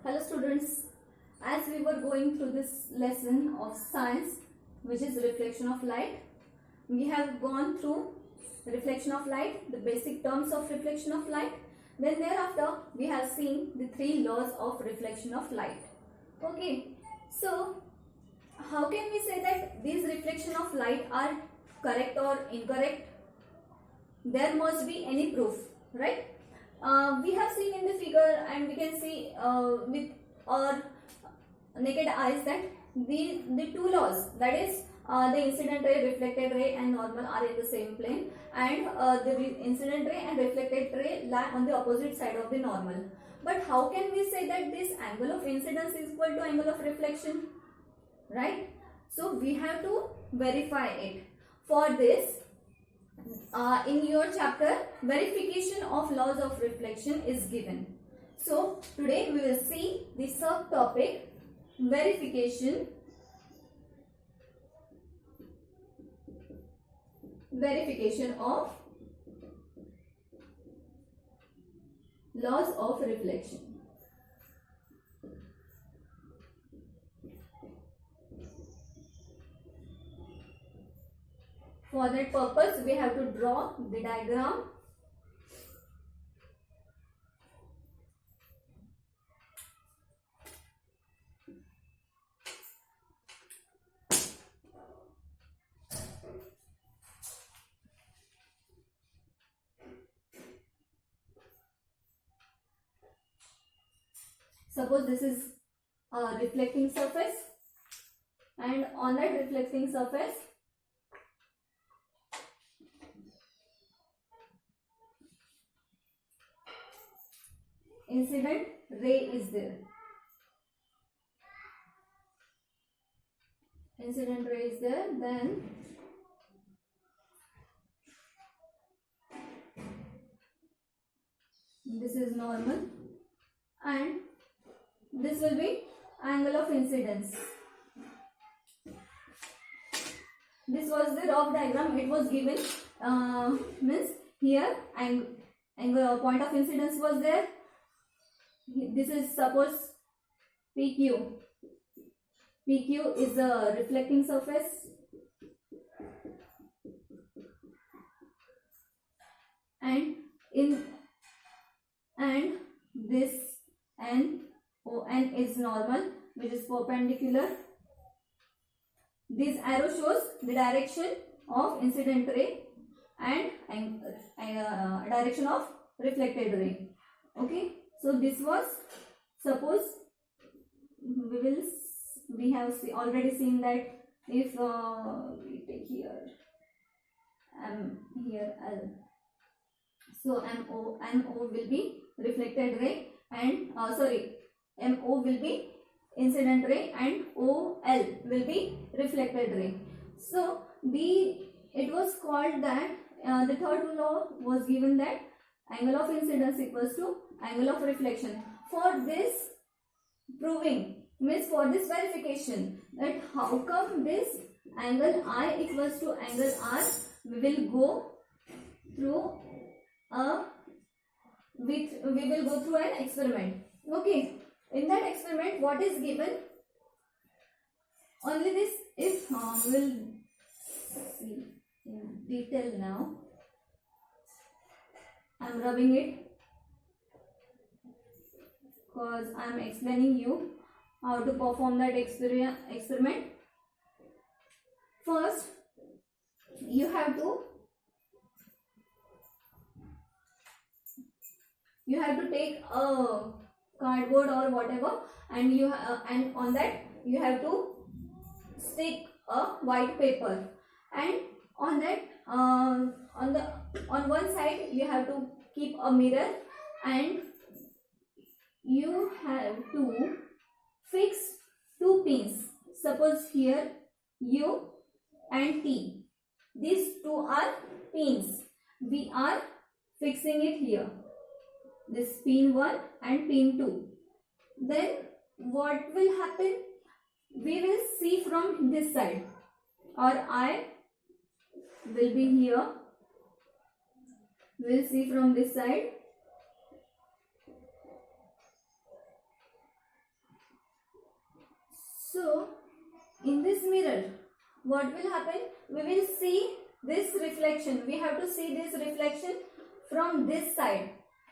Hello students, as we were going through this lesson of science, which is reflection of light, we have gone through reflection of light, the basic terms of reflection of light. Then thereafter we have seen the three laws of reflection of light. Okay, so how can we say that these reflection of light are correct or incorrect? There must be any proof, right? We have seen in the figure and we can see with our naked eyes that the two laws, that is the incident ray, reflected ray and normal are in the same plane, and the incident ray and reflected ray lie on the opposite side of the normal. But how can we say that this angle of incidence is equal to angle of reflection, right? So we have to verify it. For this, in your chapter, verification of laws of reflection is given. So today we will see the subtopic verification of laws of reflection. For that purpose, we have to draw the diagram. Suppose this is a reflecting surface, and on that reflecting surface, incident ray is there. Incident ray is there, then this is normal and this will be angle of incidence. This was the rough diagram. It was given means here angle point of incidence was there. This is suppose PQ. PQ is a reflecting surface, and this NON is normal, which is perpendicular. This arrow shows the direction of incident ray and direction of reflected ray. Okay, so this was, suppose we have already seen that if we take here here L, so MO will be reflected ray and MO will be incident ray and OL will be reflected ray. So it was called that the third law was given that angle of incidence equals to angle of reflection. For this proving, means for this verification, that how come this angle I equals to angle R, we will go through an experiment. Okay, in that experiment what is given? Only this, if we will see in detail now. I am rubbing it because I am explaining you how to perform that experiment. First, you have to take a cardboard or whatever, and and on that you have to stick a white paper, and on that on one side you have to keep a mirror, and you have to fix two pins. Suppose here U and T, these two are pins. We are fixing it here, this pin 1 and pin 2. Then what will happen? We will see from this side, or I will be here. We will see from this side, So in this mirror, what will happen? We will see this reflection. We have to see this reflection from this side.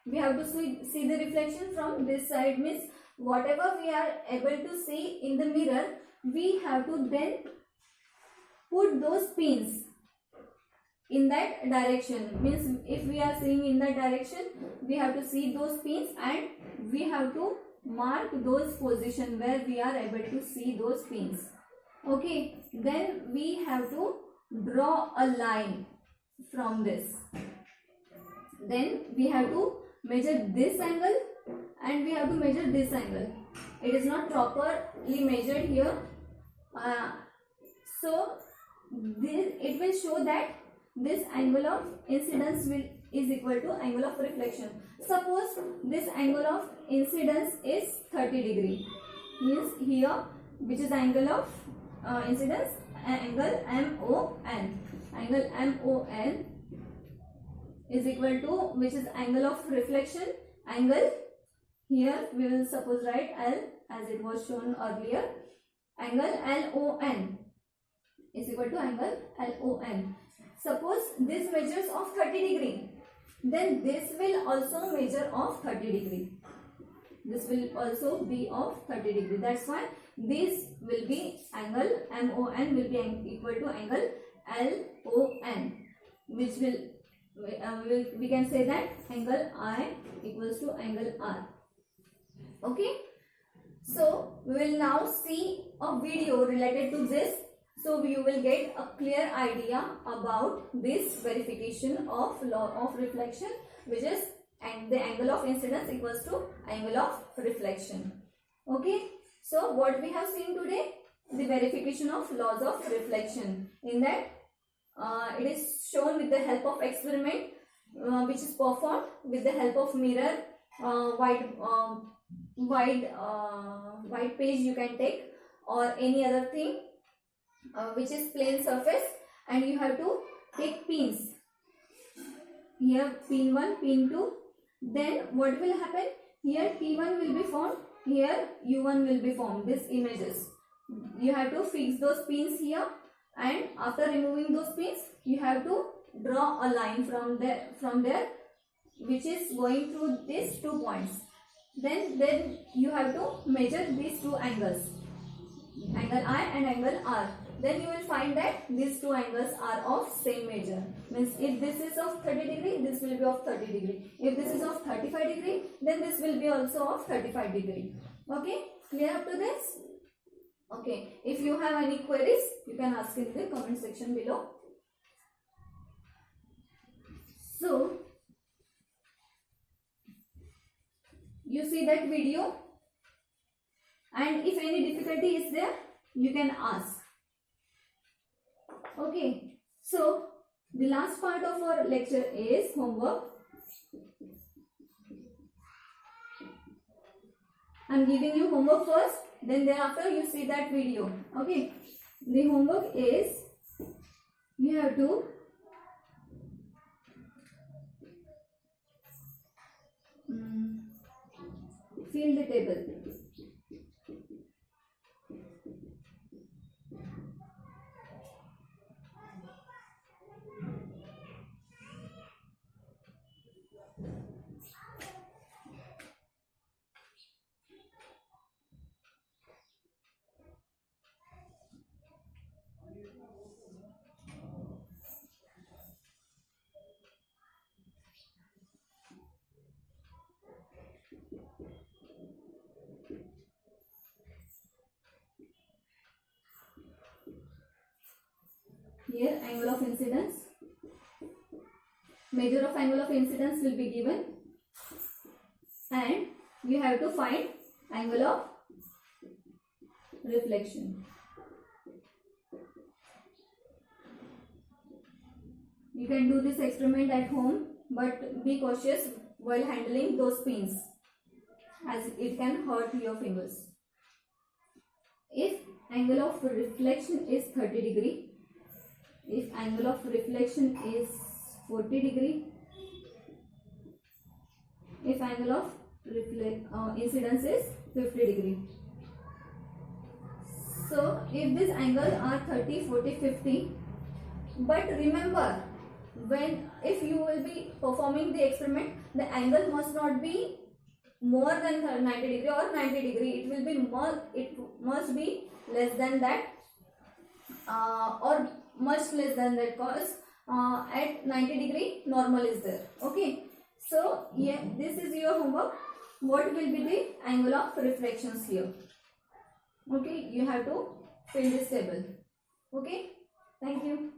We have to see the reflection from this side, means whatever we are able to see in the mirror, we have to then put those pins in that direction. Means if we are seeing in that direction, we have to see those pins and we have to mark those position where we are able to see those pins. Okay, then we have to draw a line from this. Then we have to measure this angle and we have to measure this angle. It is not properly measured here. So it will show that this angle of incidence is equal to angle of reflection. Suppose this angle of incidence is 30 degree. Means here, which is angle of incidence, angle MON. Angle MON is equal to, which is angle of reflection, angle, here we will suppose write L as it was shown earlier. Angle LON is equal to angle LON. Suppose this measures of 30 degree, then this will also measure of 30 degree. This will also be of 30 degree. That's why this will be angle MON will be equal to angle LON, which will we can say that angle I equals to angle R. Okay, so we will now see a video related to this, so you will get a clear idea about this verification of law of reflection, which is and the angle of incidence equals to angle of reflection. Okay, so what we have seen today, the verification of laws of reflection. In that it is shown with the help of experiment which is performed with the help of mirror, white page you can take, or any other thing which is plain surface, and you have to take pins. Here pin 1, pin 2. Then what will happen? Here T1 will be formed, here U1 will be formed. These images. You have to fix those pins here, and after removing those pins, you have to draw a line from there, which is going through these 2 points. Then you have to measure these 2 angles, angle I and angle R. Then you will find that these 2 angles are of same measure. Means if this is of 30 degree, this will be of 30 degree. If this is of 35 degree, then this will be also of 35 degree. Okay, clear up to this? Okay, if you have any queries, you can ask in the comment section below. So, you see that video, and if any difficulty is there, you can ask. Okay, so the last part of our lecture is homework. I am giving you homework first, then thereafter you see that video. Okay, the homework is you have to fill the table. Here angle of incidence, measure of angle of incidence will be given, and you have to find angle of reflection. You can do this experiment at home, but be cautious while handling those pins, as it can hurt your fingers. If angle of reflection is 30 degree, if angle of reflection is 40 degree, if angle of incidence is 50 degree. So if these angles are 30, 40, 50, but remember, if you will be performing the experiment, the angle must not be more than 90 degree or 90 degree. It must be less than that, or much less than that, cause at 90 degree normal is there. Okay, so yeah, this is your homework. What will be the angle of reflections here? Okay, you have to fill this table. Okay, thank you.